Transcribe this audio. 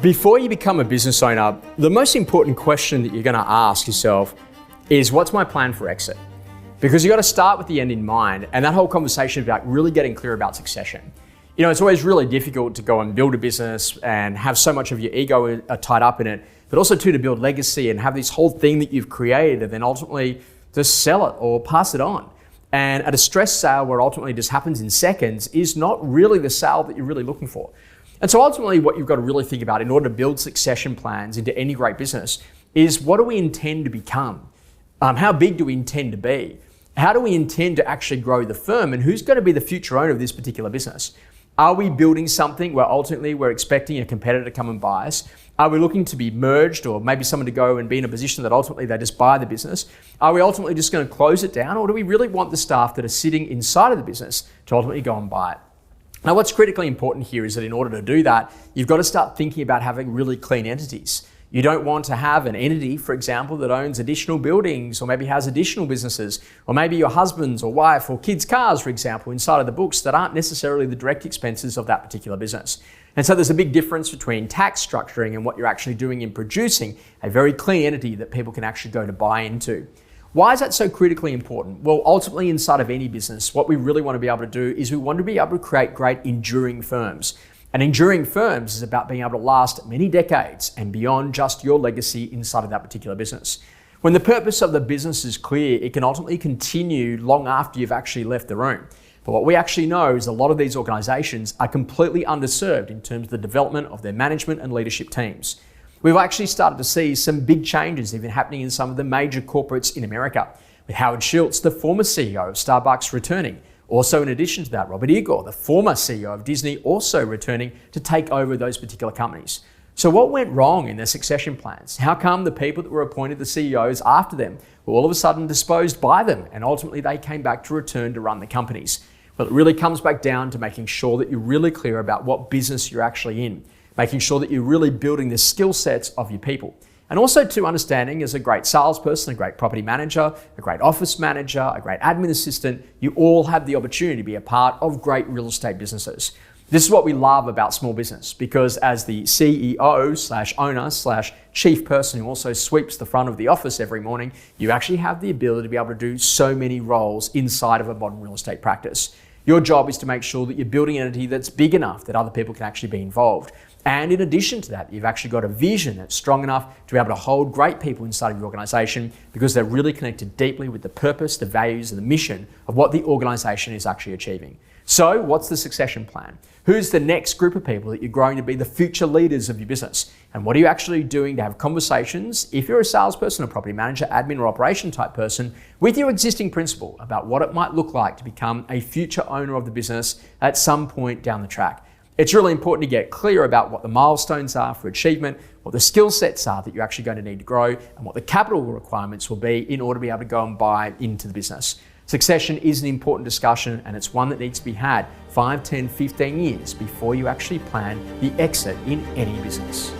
Before you become a business owner, the most important question that you're going to ask yourself is, what's my plan for exit? Because you've got to start with the end in mind, and that whole conversation about really getting clear about succession. You know, it's always really difficult to go and build a business and have so much of your ego tied up in it, but also too to build legacy and have this whole thing that you've created and then ultimately to sell it or pass it on. And a distressed sale where ultimately it just happens in seconds is not really the sale that you're really looking for. And so ultimately what you've got to really think about in order to build succession plans into any great business is, what do we intend to become? How big do we intend to be? How do we intend to actually grow the firm, and who's going to be the future owner of this particular business? Are we building something where ultimately we're expecting a competitor to come and buy us? Are we looking to be merged, or maybe someone to go and be in a position that ultimately they just buy the business? Are we ultimately just going to close it down, or do we really want the staff that are sitting inside of the business to ultimately go and buy it? Now, what's critically important here is that in order to do that, you've got to start thinking about having really clean entities. You don't want to have an entity, for example, that owns additional buildings or maybe has additional businesses, or maybe your husband's or wife or kids' cars, for example, inside of the books that aren't necessarily the direct expenses of that particular business. And so there's a big difference between tax structuring and what you're actually doing in producing a very clean entity that people can actually go to buy into. Why is that so critically important? Well, ultimately inside of any business, what we really want to be able to do is we want to be able to create great enduring firms. And enduring firms is about being able to last many decades and beyond just your legacy inside of that particular business. When the purpose of the business is clear, it can ultimately continue long after you've actually left the room. But what we actually know is a lot of these organizations are completely underserved in terms of the development of their management and leadership teams. We've actually started to see some big changes even happening in some of the major corporates in America, with Howard Schultz, the former CEO of Starbucks, returning. Also, in addition to that, Robert Iger, the former CEO of Disney, also returning to take over those particular companies. So what went wrong in their succession plans? How come the people that were appointed the CEOs after them were all of a sudden disposed by them, and ultimately they came back to return to run the companies? Well, it really comes back down to making sure that you're really clear about what business you're actually in, making sure that you're really building the skill sets of your people. And also to understanding, as a great salesperson, a great property manager, a great office manager, a great admin assistant, you all have the opportunity to be a part of great real estate businesses. This is what we love about small business, because as the CEO/owner/chief person who also sweeps the front of the office every morning, you actually have the ability to be able to do so many roles inside of a modern real estate practice. Your job is to make sure that you're building an entity that's big enough that other people can actually be involved. And in addition to that, you've actually got a vision that's strong enough to be able to hold great people inside of your organization, because they're really connected deeply with the purpose, the values, and the mission of what the organization is actually achieving. So what's the succession plan? Who's the next group of people that you're growing to be the future leaders of your business? And what are you actually doing to have conversations, if you're a salesperson, a property manager, admin, or operation type person, with your existing principal about what it might look like to become a future owner of the business at some point down the track? It's really important to get clear about what the milestones are for achievement, what the skill sets are that you're actually going to need to grow, and what the capital requirements will be in order to be able to go and buy into the business. Succession is an important discussion, and it's one that needs to be had 5, 10, 15 years before you actually plan the exit in any business.